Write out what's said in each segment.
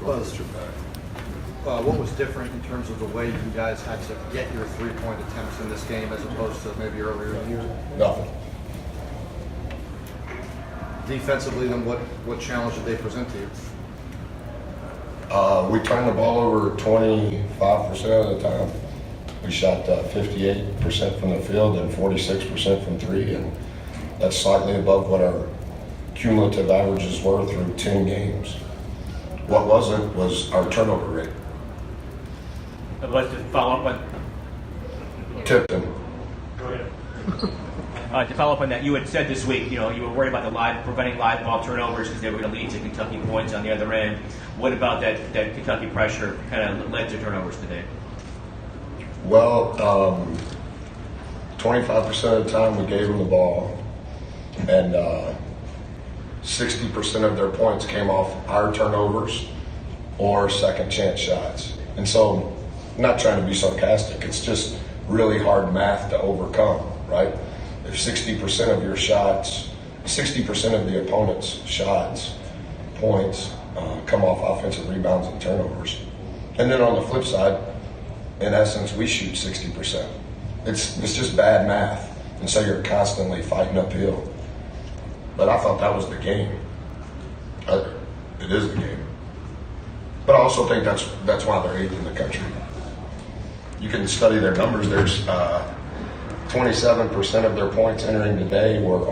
What was different in terms of the way you guys had to get your three-point attempts in this game as opposed to maybe earlier in the year? Nothing. Defensively, then what challenge did they present to you? We turned the ball over 25% of the time. We shot 58% from the field and 46% from three, and that's slightly above what our cumulative averages were through 10 games. What wasn't was our turnover rate. I'd like to follow up on. Tipped them. Go ahead. To follow up on that, you had said this week, you were worried about preventing live ball turnovers because they were going to lead to Kentucky points on the other end. What about that Kentucky pressure kind of led to turnovers today? Well, 25% of the time we gave them the ball, and 60% of their points came off our turnovers or second chance shots. And so, not trying to be sarcastic, it's just really hard math to overcome, right? If 60% of your shots, 60% of the opponent's shots, points, come off offensive rebounds and turnovers. And then on the flip side, in essence, we shoot 60%. It's just bad math. And so you're constantly fighting uphill. But I thought that was the game. It is the game. But I also think that's why they're eighth in the country. You can study their numbers. There's 27% of their points entering today were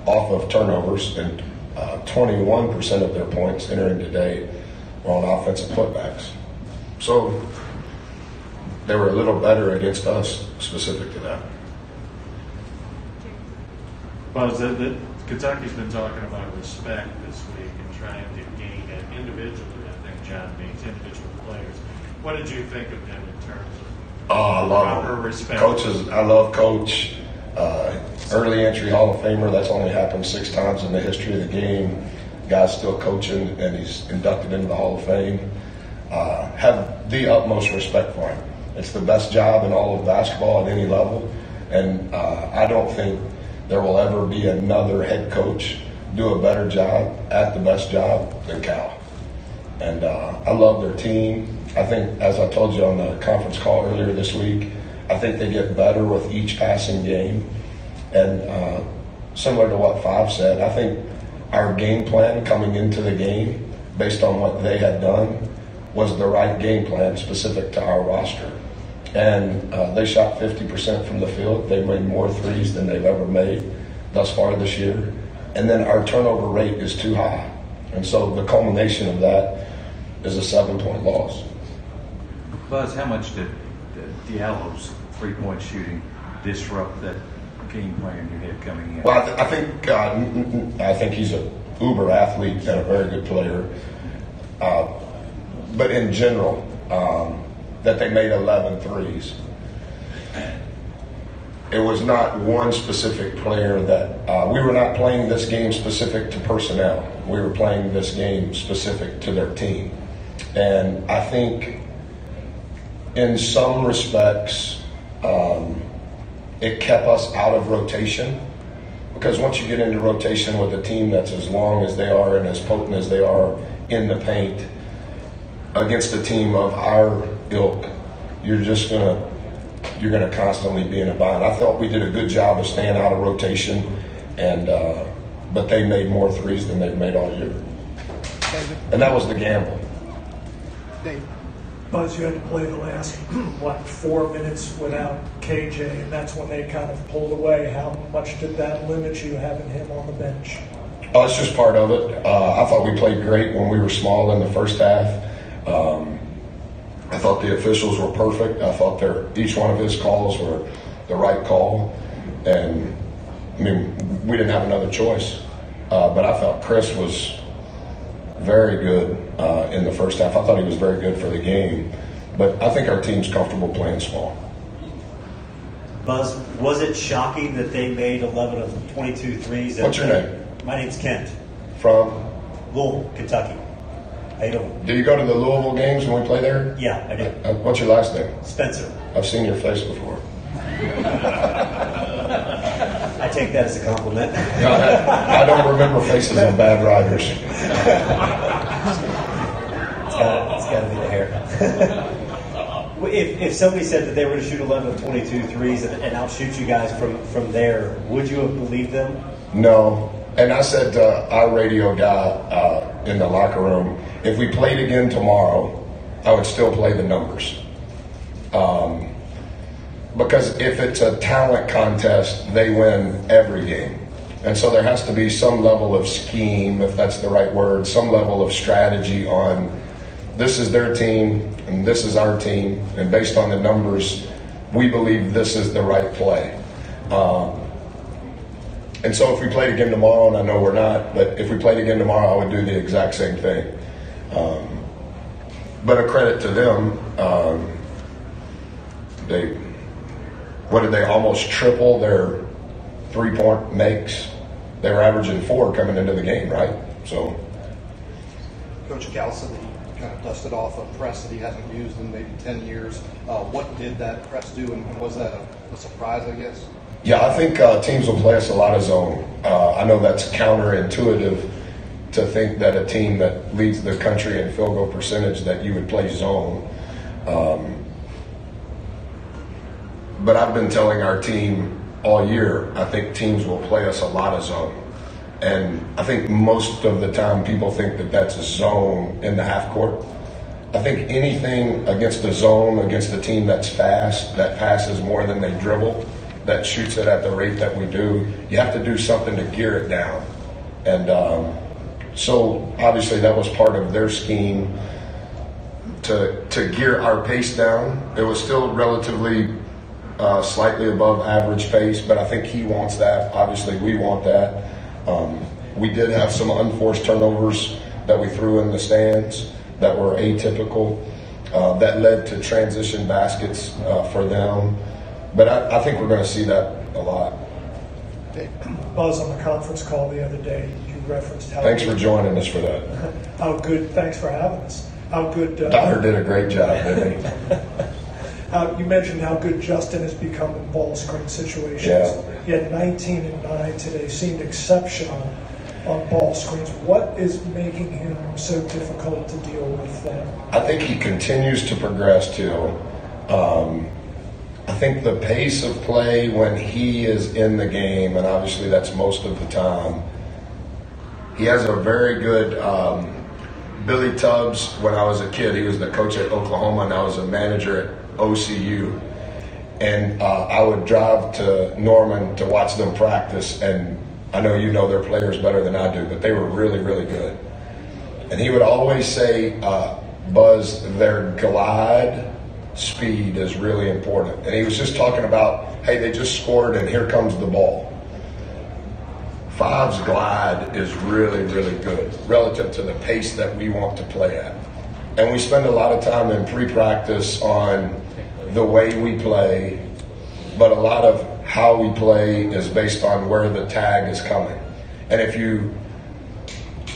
off of turnovers, and 21% of their points entering today were on offensive putbacks. So they were a little better against us specific to that. Well, Kentucky's been talking about respect this week and trying to gain it individually. I think John means individual players. What did you think of him in terms of I love proper him. respect? Coaches, I love Coach. Early entry Hall of Famer. That's only happened 6 times in the history of the game. Guy's still coaching, and he's inducted into the Hall of Fame. Have the utmost respect for him. It's the best job in all of basketball at any level, and I don't think there will ever be another head coach do a better job at the best job than Cal. And I love their team. I think, as I told you on the conference call earlier this week, I think they get better with each passing game. And similar to what Five said, I think our game plan coming into the game, based on what they had done, was the right game plan specific to our roster. And they shot 50% from the field. They made more threes than they've ever made thus far this year. And then our turnover rate is too high. And so the culmination of that is a 7-point loss. Buzz, how much did Diallo's three-point shooting disrupt that game plan you had coming in? Well, I think he's an uber athlete and a very good player. But in general, that they made 11 threes. It was not one specific player that we were not playing this game specific to personnel. We were playing this game specific to their team. And I think in some respects, it kept us out of rotation, because once you get into rotation with a team that's as long as they are and as potent as they are in the paint against a team of our ilk, you're gonna constantly be in a bind. I thought we did a good job of staying out of rotation, and but they made more threes than they've made all year, and that was the gamble. Buzz, you had to play the last, 4 minutes without KJ, and that's when they kind of pulled away. How much did that limit you having him on the bench? Oh, it's just part of it. I thought we played great when we were small in the first half. I thought the officials were perfect. I thought each one of his calls were the right call. And, I mean, we didn't have another choice. But I felt Chris was very good in the first half. I thought he was very good for the game. But I think our team's comfortable playing small. Buzz, was it shocking that they made 11 of 22 threes? What's your name? My name's Kent. From? Louisville, Kentucky. How you doing? Do you go to the Louisville games when we play there? Yeah, I do. What's your last name? Spencer. I've seen your face before. I take that as a compliment. I don't remember faces of bad riders. It's got to be the hair. If somebody said that they were to shoot 11 of 22 threes and outshoot you guys from there, would you have believed them? No. And I said to our radio guy in the locker room, if we played again tomorrow, I would still play the numbers. Because if it's a talent contest, they win every game. And so there has to be some level of scheme, if that's the right word, some level of strategy on this is their team and this is our team. And based on the numbers, we believe this is the right play. And so if we played again tomorrow, and I know we're not, but if we played again tomorrow, I would do the exact same thing. But a credit to them, they almost triple their 3-point makes? They were averaging 4 coming into the game, right? So, Coach Galson, he kind of dusted off a press that he hasn't used in maybe 10 years. What did that press do, and was that a surprise, I guess? yeah, I think teams will play us a lot of zone. I know that's counterintuitive to think that a team that leads the country in field goal percentage that you would play zone. But I've been telling our team all year, I think teams will play us a lot of zone. And I think most of the time people think that that's a zone in the half court. I think anything against the zone, against a team that's fast, that passes more than they dribble, that shoots it at the rate that we do, you have to do something to gear it down. And so obviously that was part of their scheme to gear our pace down. It was still relatively slightly above average pace, but I think he wants that. Obviously we want that. We did have some unforced turnovers that we threw in the stands that were atypical, that led to transition baskets for them. But I think we're going to see that a lot. Buzz, on the conference call the other day, you referenced how Thanks for joining us for that. how good. Thanks for having us. How good. Dyer did a great job, didn't he? You mentioned how good Justin has become in ball screen situations. Yeah. He had 19 and 9 today. Seemed exceptional on ball screens. What is making him so difficult to deal with then? I think he continues to progress too. I think the pace of play when he is in the game, and obviously that's most of the time, he has a very good Billy Tubbs. When I was a kid, he was the coach at Oklahoma, and I was a manager at OCU. And I would drive to Norman to watch them practice, and I know you know their players better than I do, but they were really, really good. And he would always say, Buzz, their glide speed is really important. And he was just talking about, hey, they just scored and here comes the ball. Five's glide is really, really good relative to the pace that we want to play at. And we spend a lot of time in pre-practice on the way we play, but a lot of how we play is based on where the tag is coming. And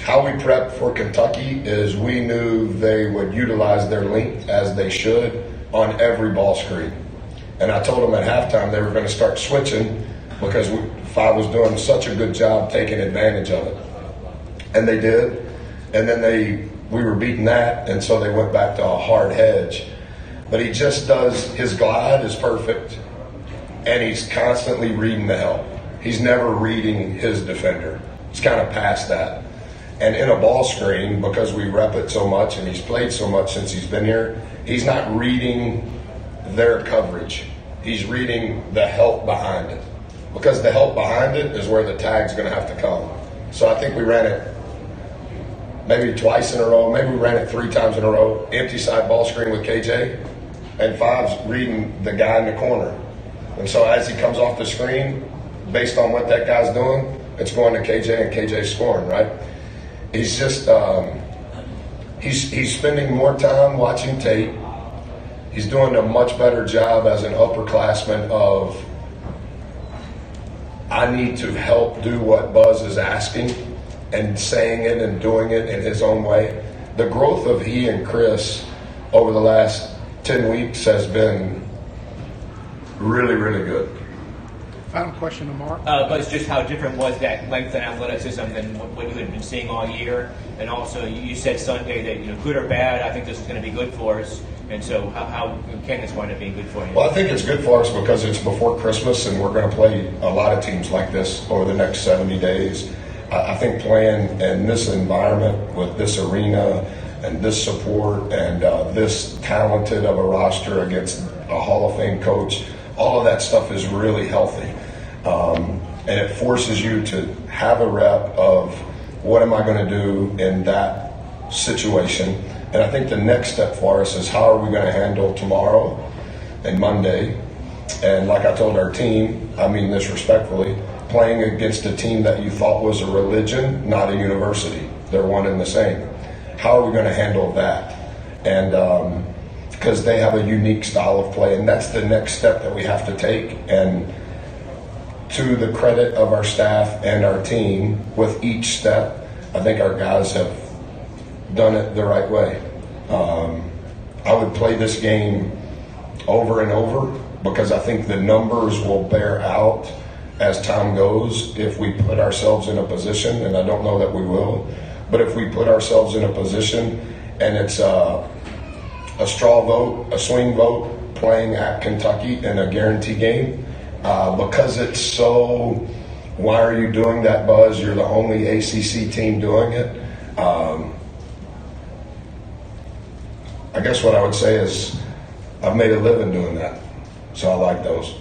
how we prepped for Kentucky is we knew they would utilize their length as they should on every ball screen. And I told them at halftime they were going to start switching because Five was doing such a good job taking advantage of it. And they did. And then we were beating that, and so they went back to a hard hedge. But he just does, his glide is perfect, and he's constantly reading the help. He's never reading his defender. He's kind of past that. And in a ball screen, because we rep it so much and he's played so much since he's been here, he's not reading their coverage. He's reading the help behind it. Because the help behind it is where the tag's going to have to come. So I think we ran it maybe twice in a row. Maybe we ran it 3 times in a row. Empty side ball screen with KJ. And Five's reading the guy in the corner. And so as he comes off the screen, based on what that guy's doing, it's going to KJ and KJ's scoring, right? He's just, he's spending more time watching tape. He's doing a much better job as an upperclassman of, I need to help do what Buzz is asking and saying it and doing it in his own way. The growth of he and Chris over the last 10 weeks has been really, really good. Final question to Mark. But it's just how different was that length and athleticism than what you had been seeing all year? And also, you said Sunday that, good or bad, I think this is going to be good for us. And so how can this wind up being good for you? Well, I think it's good for us because it's before Christmas, and we're going to play a lot of teams like this over the next 70 days. I think playing in this environment with this arena and this support and this talented of a roster against a Hall of Fame coach, all of that stuff is really healthy. And it forces you to have a rep of what am I going to do in that situation. And I think the next step for us is how are we going to handle tomorrow and Monday. And like I told our team, I mean this respectfully, playing against a team that you thought was a religion, not a university. They're one and the same. How are we going to handle that? And because they have a unique style of play, and that's the next step that we have to take. And to the credit of our staff and our team, with each step, I think our guys have done it the right way. I would play this game over and over because I think the numbers will bear out as time goes if we put ourselves in a position, and I don't know that we will, but if we put ourselves in a position and it's a straw vote, a swing vote, playing at Kentucky in a guarantee game, because it's so, why are you doing that, Buzz? You're the only ACC team doing it. I guess what I would say is I've made a living doing that, so I like those.